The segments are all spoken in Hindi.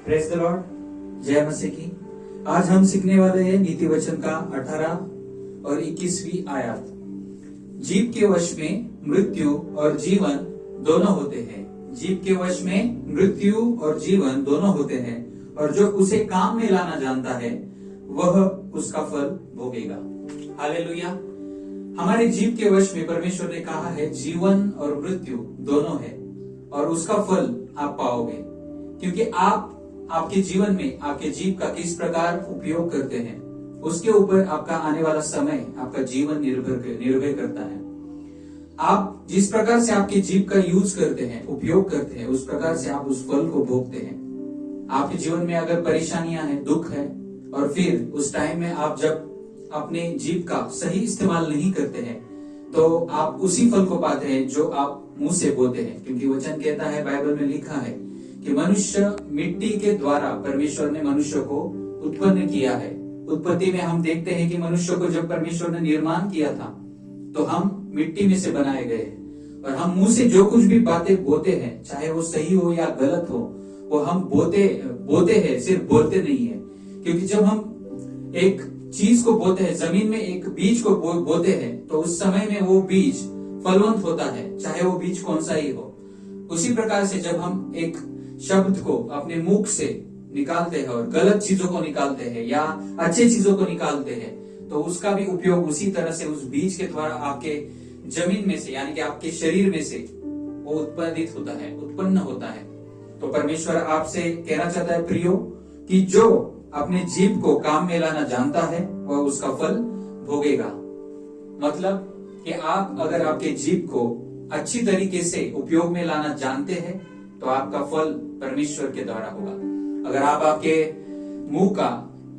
प्रेज द लॉर्ड, जय मसीह की। आज हम सीखने वाले हैं नीति वचन का 18 और 21वीं आयत। जीव के वश में मृत्यु और जीवन दोनों होते हैं। जीव के वश में मृत्यु और जीवन दोनों होते हैं, और जो उसे काम में लाना जानता है वह उसका फल भोगेगा। हालेलुया। हमारे जीव के वश में परमेश्वर ने कहा है जीवन और मृत्यु दोनों है, और उसका फल आप पाओगे, क्योंकि आप आपके जीवन में आपके जीव का किस प्रकार उपयोग करते हैं उसके ऊपर आपका आने वाला समय, आपका जीवन निर्भर करता है। आप जिस प्रकार से आपके जीव का यूज करते हैं, उपयोग करते हैं, उस प्रकार से आप उस फल को भोगते हैं। आपके जीवन में अगर परेशानियां हैं, दुख है, और फिर उस टाइम में आप जब अपने जीव का सही इस्तेमाल नहीं करते हैं, तो आप उसी फल को पाते हैं जो आप मुंह से बोलते हैं। क्योंकि वचन कहता है, बाइबल में लिखा है कि मनुष्य मिट्टी के द्वारा परमेश्वर ने मनुष्य को उत्पन्न किया है। उत्पत्ति में हम देखते हैं कि मनुष्य को जब परमेश्वर ने निर्माण किया था तो हम मिट्टी में से बनाए गए हैं, और हम मुंह से जो कुछ भी बातें बोलते हैं, चाहे वो सही हो या गलत हो, वो हम बोलते हैं, सिर्फ बोलते नहीं है। क्योंकि जब हम एक चीज को बोते हैं, जमीन में एक बीज को बोते हैं, तो उस समय में वो बीज फलवंत होता है, चाहे वो बीज कौन सा ही हो। उसी प्रकार से जब हम एक शब्द को अपने मुख से निकालते हैं और गलत चीजों को निकालते हैं या अच्छे चीजों को निकालते हैं, तो उसका भी उपयोग उसी तरह से उस बीज के द्वारा आपके जमीन में से, यानी कि आपके शरीर में से वो उत्पन्न होता है। तो परमेश्वर आपसे कहना चाहता है प्रियो, कि जो अपने जीव को काम में लाना जानता है वह उसका फल भोगेगा। मतलब कि आप अगर आपके जीव को अच्छी तरीके से उपयोग में लाना जानते हैं तो आपका फल परमेश्वर के द्वारा होगा। अगर आप आपके मुंह का,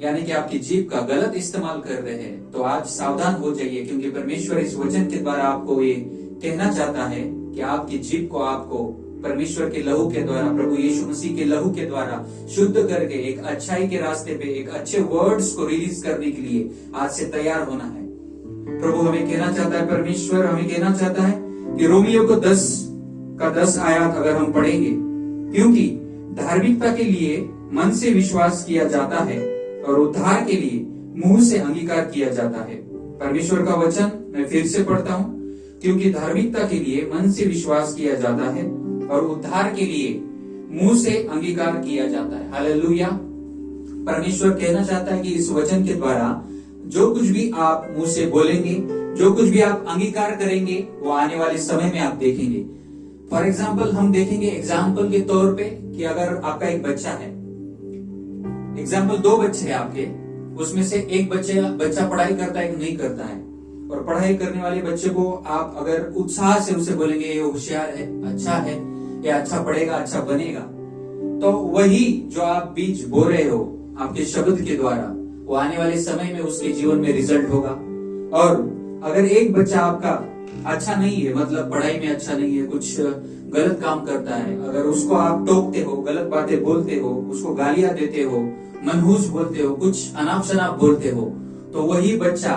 यानी कि आपकी जीभ का गलत इस्तेमाल कर रहे हैं, तो आज सावधान हो जाइए, क्योंकि परमेश्वर इस वचन के द्वारा आपको ये कहना चाहता है कि आपकी जीभ को आपको परमेश्वर के लहू के द्वारा, प्रभु यीशु मसीह के लहू के द्वारा शुद्ध करके एक अच्छाई के रास्ते पे, एक अच्छे वर्ड्स को रिलीज करने के लिए आज से तैयार होना है। प्रभु हमें कहना चाहता है, परमेश्वर हमें कहना चाहता है कि रोमियो को 10 आयत अगर हम पढ़ेंगे, क्योंकि धार्मिकता के लिए मन से विश्वास किया जाता है और उद्धार के लिए मुंह से अंगीकार किया जाता है। परमेश्वर का वचन मैं फिर से पढ़ता हूँ, क्योंकि धार्मिकता के लिए मन से विश्वास किया जाता है और उद्धार के लिए मुंह से अंगीकार किया जाता है। हालेलुया। परमेश्वर कहना चाहता है कि इस वचन के द्वारा जो कुछ भी आप मुंह से बोलेंगे, जो कुछ भी आप अंगीकार करेंगे, वो आने वाले समय में आप देखेंगे। फॉर एग्जाम्पल हम देखेंगे, एग्जाम्पल के तौर पे, कि अगर आपका एक बच्चा है, एग्जाम्पल 2 बच्चे हैं आपके, उसमें से एक बच्चा पढ़ाई करता है कि नहीं करता है, और पढ़ाई करने वाले बच्चे को आप अगर उत्साह से उसे बोलेंगे ये होशियार है, अच्छा है, ये अच्छा पढ़ेगा, अच्छा बनेगा, तो वही जो आप बीज बो रहे हो आपके शब्द के द्वारा, वो आने वाले समय में उसके जीवन में रिजल्ट होगा। और अगर एक बच्चा आपका अच्छा नहीं है, मतलब पढ़ाई में अच्छा नहीं है, कुछ गलत काम करता है, अगर उसको आप टोकते हो, गलत बातें बोलते हो, उसको गालियां देते हो, मनहूस बोलते हो, कुछ अनाप शनाप बोलते हो, तो वही बच्चा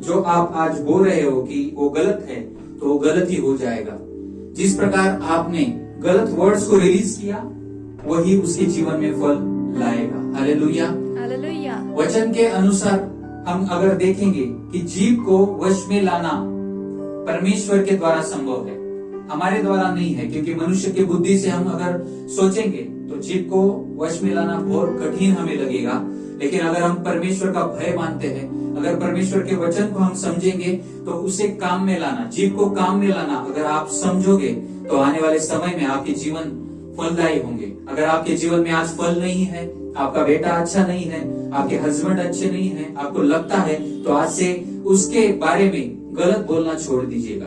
जो आप आज बोल रहे हो कि वो गलत है, तो वो गलत ही हो जाएगा। जिस प्रकार आपने गलत वर्ड्स को रिलीज किया, वही उसके जीवन में फल लाएगा। हालेलुया। हालेलुया। वचन के अनुसार हम अगर देखेंगे कि जीव को वश में लाना परमेश्वर के द्वारा संभव है, हमारे द्वारा नहीं है। क्योंकि मनुष्य की बुद्धि से हम अगर सोचेंगे तो जीव को वश में लाना बहुत कठिन हमें लगेगा। लेकिन अगर हम परमेश्वर का भय मानते हैं, अगर परमेश्वर के वचन को हम समझेंगे, तो उसे काम में लाना, जीव को काम में लाना अगर आप समझोगे, तो आने वाले समय में आपके जीवन फलदायी होंगे। अगर आपके जीवन में आज फल नहीं है, आपका बेटा अच्छा नहीं है, आपके हस्बैंड अच्छे नहीं है, आपको लगता है, तो आज से उसके बारे में गलत बोलना छोड़ दीजिएगा।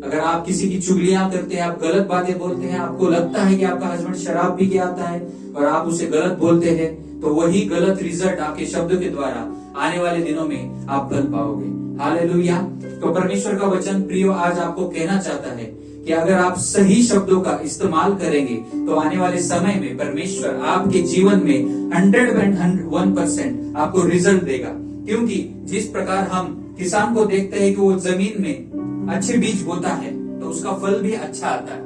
अगर आप किसी की चुगलियां करते हैं, आप गलत बातें बोलते हैं, आपको लगता है कि आपका हस्बैंड शराब पी के आता है और आप उसे गलत बोलते हैं, तो वही गलत रिजल्ट आपके शब्द के द्वारा आने वाले दिनों में आप फल पाओगे। हालेलुया। तो परमेश्वर का वचन प्रियो आज आपको कहना चाहता है कि अगर आप सही शब्दों का इस्तेमाल करेंगे, तो आने वाले समय में परमेश्वर आपके जीवन में 101% आपको रिजल्ट देगा। क्योंकि जिस प्रकार हम किसान को देखते हैं कि वो जमीन में अच्छे बीज बोता है, तो उसका फल भी अच्छा आता है।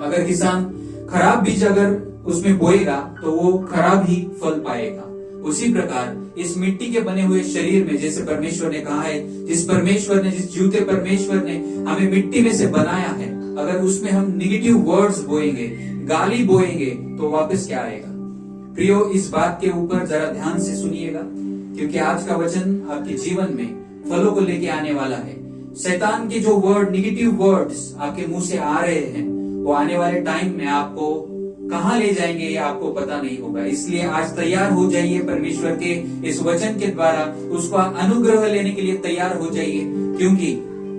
अगर किसान खराब बीज अगर उसमें बोएगा तो वो खराब ही फल पाएगा। उसी प्रकार इस मिट्टी के बने हुए शरीर में, जैसे परमेश्वर ने कहा है, जिस जीवते परमेश्वर ने हमें मिट्टी में से बनाया है, अगर उसमें हम निगेटिव वर्ड्स बोएंगे, गाली बोएंगे, तो वापस क्या आएगा? प्रियो, इस बात के ऊपर जरा ध्यान से सुनिएगा, क्योंकि आज का वचन आपके जीवन में फलों को लेके आने वाला है। शैतान के जो निगेटिव वर्ड्स आपके मुंह से आ रहे हैं, वो आने वाले टाइम में आपको कहां ले जाएंगे ये आपको पता नहीं होगा। इसलिए आज तैयार हो जाइए, परमेश्वर के इस वचन के द्वारा उसका अनुग्रह लेने के लिए तैयार हो जाइए। क्योंकि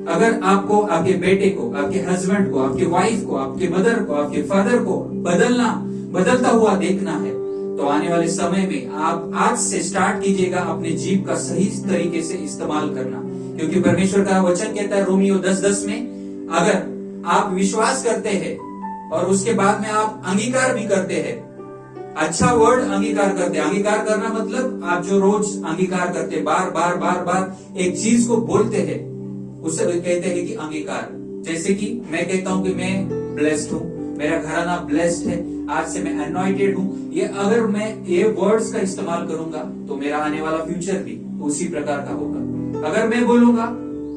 अगर आपको आपके बेटे को, आपके हस्बैंड को, आपके वाइफ को, आपके मदर को, आपके फादर को बदलता हुआ देखना है, तो आने वाले समय में आप आज से स्टार्ट कीजिएगा अपने जीभ का सही तरीके से इस्तेमाल करना। क्योंकि परमेश्वर का वचन कहता है रोमियो 10:10 में, अगर आप विश्वास करते हैं और उसके बाद में आप अंगीकार भी करते हैं, अच्छा वर्ड अंगीकार करते हैं। अंगीकार करना मतलब आप जो रोज अंगीकार करते, बार बार एक चीज को बोलते हैं, उसे कहते हैं कि अंगीकार। जैसे कि मैं कहता हूं कि मैं ब्लेस्ड हूं, मेरा घराना ब्लेस्ड है, आज से मैं अनॉइंटेड हूं। ये अगर मैं ये वर्ड्स का इस्तेमाल करूंगा तो मेरा आने वाला फ्यूचर भी उसी प्रकार का होगा। अगर मैं बोलूंगा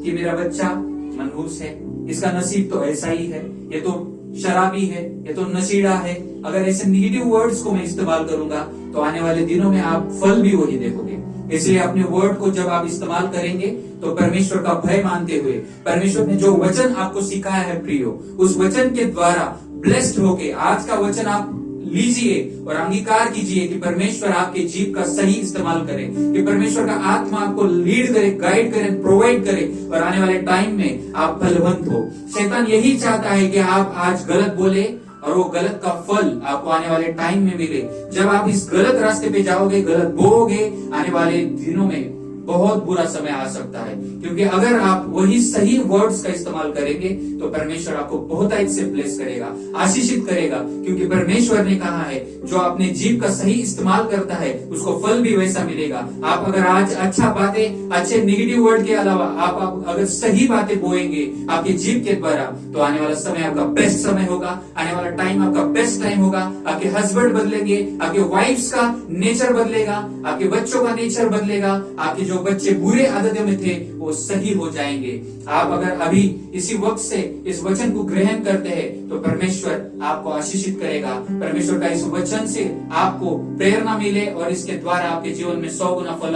कि मेरा बच्चा मनहूस है, इसका नसीब तो ऐसा ही है, ये तो शराबी है, ये तो नशीड़ा है, अगर ऐसे निगेटिव वर्ड्स को मैं इस्तेमाल करूंगा तो आने वाले दिनों में आप फल भी वही देखोगे। इसलिए अपने वर्ड को जब आप इस्तेमाल करेंगे तो परमेश्वर का भय मानते हुए, परमेश्वर ने जो वचन आपको सिखाया है प्रियो, उस वचन के द्वारा ब्लेस्ड होके आज का वचन आप लीजिए और अंगीकार कीजिए कि परमेश्वर आपके जीव का सही इस्तेमाल करे, कि परमेश्वर का आत्मा आपको लीड करे, गाइड करे, प्रोवाइड करे और आने वाले टाइम में आप फलवंत हो। शैतान यही चाहता है कि आप आज गलत बोले और वो गलत का फल आपको आने वाले टाइम में मिले। जब आप इस गलत रास्ते पे जाओगे, गलत बोओगे, आने वाले दिनों में बहुत बुरा समय आ सकता है। क्योंकि अगर आप वही सही वर्ड्स का इस्तेमाल करेंगे तो परमेश्वर आपको बहुत अच्छे से ब्लेस करेगा, आशीषित करेगा। क्योंकि परमेश्वर ने कहा है जो अपने जीव का सही इस्तेमाल करता है उसको फल भी वैसा मिलेगा। आप अगर आज अच्छा बातें, अच्छे नेगेटिव वर्ड के अलावा आप अगर सही बातें बोएंगे आपके जीव के द्वारा, तो आने वाला समय आपका बेस्ट समय होगा, आने वाला टाइम आपका बेस्ट टाइम होगा। आपके हस्बैंड बदलेंगे, आपके वाइफ्स का नेचर बदलेगा, आपके बच्चों का नेचर बदलेगा, आपके जो बच्चे बुरे आदतों में थे वो सही हो जाएंगे। आप अगर अभी इसी वक्त से इस वचन को ग्रहण करते हैं तो परमेश्वर आपको आशीषित करेगा। परमेश्वर का इस वचन से आपको प्रेरणा मिले और इसके द्वारा आपके जीवन में 100 गुना फल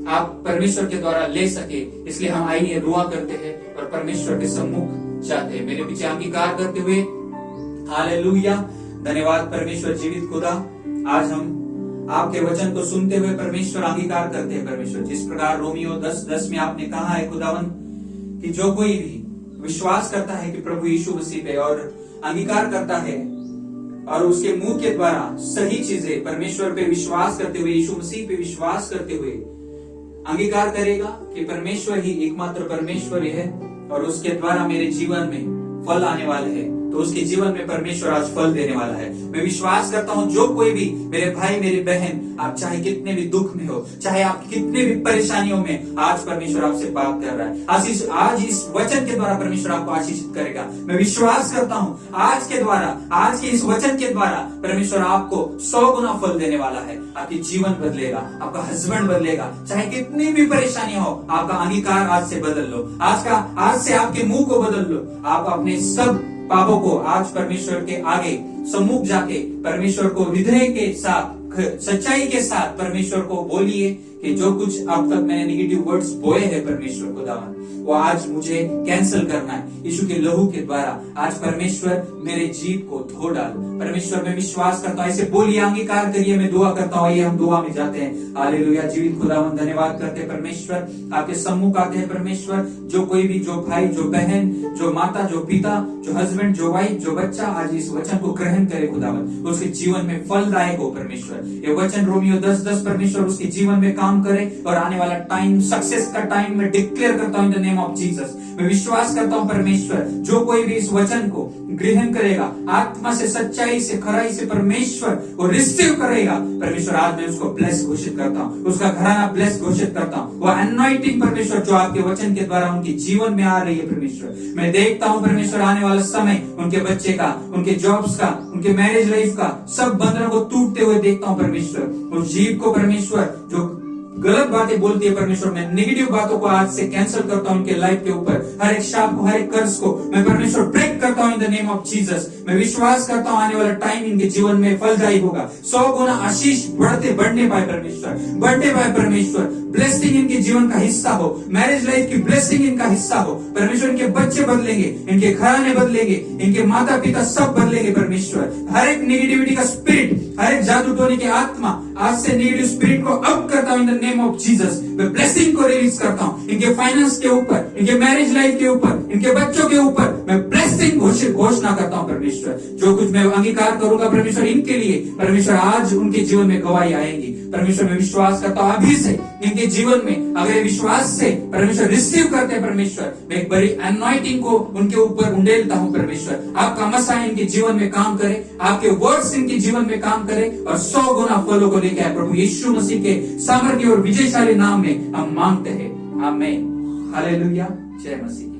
आप परमेश्वर के द्वारा ले सके। इसलिए हम आइए दुआ करते हैं और परमेश्वर के सम्मुख जाते हैं। मेरे पीछे अंगीकार करते हुए हालेलुया। धन्यवाद परमेश्वर जीवित खुदा, आज हम आपके वचन को सुनते हुए परमेश्वर अंगीकार करते हैं। परमेश्वर जिस प्रकार रोमियो 10:10 में आपने कहा है खुदावन कि जो कोई भी विश्वास करता है कि प्रभु यीशु मसीह पे और अंगीकार करता है और उसके मुंह के द्वारा सही चीजें परमेश्वर पे विश्वास करते हुए, यीशु मसीह पे विश्वास करते हुए अंगीकार करेगा कि परमेश्वर ही एकमात्र परमेश्वर है और उसके द्वारा मेरे जीवन में फल आने वाले हैं, तो उसके जीवन में परमेश्वर आज फल देने वाला है। मैं विश्वास करता हूं जो कोई भी मेरे भाई मेरी बहन, आप चाहे कितने भी दुख में हो, चाहे आप कितने भी परेशानियों में, आज परमेश्वर आपसे बात कर रहा है। आज इस वचन के द्वारा परमेश्वर आपको आशीषित करेगा। मैं विश्वास करता हूं आज के इस वचन के द्वारा परमेश्वर आपको 100 गुना फल देने वाला है। आपकी जीवन बदलेगा, आपका हस्बैंड बदलेगा, चाहे कितनी भी परेशानियां हो, आपका अंगीकार आज से बदल लो। आज से आपके मुंह को बदल लो। आप अपने सब पापों को आज परमेश्वर के आगे सम्मुख जाके परमेश्वर को हृदय के साथ, सच्चाई के साथ परमेश्वर को बोलिए कि जो कुछ अब तक मैंने नेगेटिव वर्ड्स बोए हैं परमेश्वर को दावन, वो आज मुझे कैंसिल करना है यीशु के लहू के द्वारा। आज परमेश्वर मेरे जीव को धो डाल। परमेश्वर में विश्वास करता हूं, ऐसे बोलिए, अंगीकार करिए। मैं दुआ करता हूं, ये हम दुआ में जाते हैं। हालेलुया। जीवित खुदावन धन्यवाद करते हैं परमेश्वर, आपके सम्मुख आते हैं परमेश्वर। जो कोई भी, जो भाई, जो बहन, जो माता, जो पिता, जो हस्बैंड, जो वाइफ, जो बच्चा आज इस वचन को ग्रहण करे खुदावन, उसके जीवन में फलदायक हो परमेश्वर। ये वचन रोमियो 10:10 परमेश्वर उसके जीवन में काम काम करे और आने वाला टाइम, सक्सेस का टाइम मैं डिक्लेयर करता हूं in the name of Jesus. मैं विश्वास करता हूं परमेश्वर, जो कोई भी इस वचन को ग्रहण करेगा, आत्मा से, सच्चाई से, खराई से परमेश्वर वो रिसीव करेगा परमेश्वर, आज मैं उसको ब्लेस घोषित करता हूं, उसका घराना ब्लेस घोषित करता हूं। वो अनॉइंटिंग परमेश्वर जो आपके वचन के द्वारा उनके जीवन में आ रही है परमेश्वर, मैं देखता हूं परमेश्वर आने वाला समय उनके बच्चे का, उनके जॉब्स का, उनके मैरिज लाइफ का, सब बंधनों को टूटते हुए देखता हूं परमेश्वर। उस जीव को परमेश्वर जो गलत बातें बोलती है परमेश्वर, मैं नेगेटिव बातों को आज से कैंसिल करता हूं उनके लाइफ के ऊपर, हर एक शाप को, हर एक कर्ज को मैं परमेश्वर ब्रेक करता हूं in the name of Jesus. मैं विश्वास करता हूं आने वाला टाइम इनके जीवन में फलदायी होगा, 100 गुना आशीष बढ़ने पाए परमेश्वर, बढ़ने पाए परमेश्वर, ब्लेसिंग इनके जीवन का हिस्सा हो, मैरिज लाइफ की ब्लेसिंग इनका हिस्सा हो परमेश्वर। इनके बच्चे बदलेंगे, इनके घराने बदलेंगे, इनके माता पिता सब बदलेंगे परमेश्वर। हर एक नेगेटिविटी का स्पिरिट, हर एक जादू टोने की आत्मा, आज से नेगेटिव स्पिरिट को आउट करता हूं in the name of Jesus. मैं ब्लेसिंग को रिलीज करता हूं इनके फाइनेंस के ऊपर, इनके मैरिज लाइफ के ऊपर, इनके बच्चों के ऊपर मैं ब्लेसिंग घोषणा करता हूं परमेश्वर। जो कुछ मैं अंगीकार करूंगा परमेश्वर इनके लिए, परमेश्वर आज उनके जीवन में गवाही आएंगी परमेश्वर। मैं विश्वास करता हूं अभी से इनके जीवन में, अगर ये विश्वास से परमेश्वर रिसीव करते हैं परमेश्वर, मैं एक बड़ी अनॉइंटिंग को उनके ऊपर उंडेलता हूं परमेश्वर। आपका मसा इनके जीवन में काम करे, आपके वर्ड्स इनके जीवन में काम करे और 100 गुना फलों को लेकर आए प्रभु यीशु मसीह के सामर्थ्य और विजयशाली नाम में हम मांगते हैं, आमीन, हालेलुया, जय मसीह।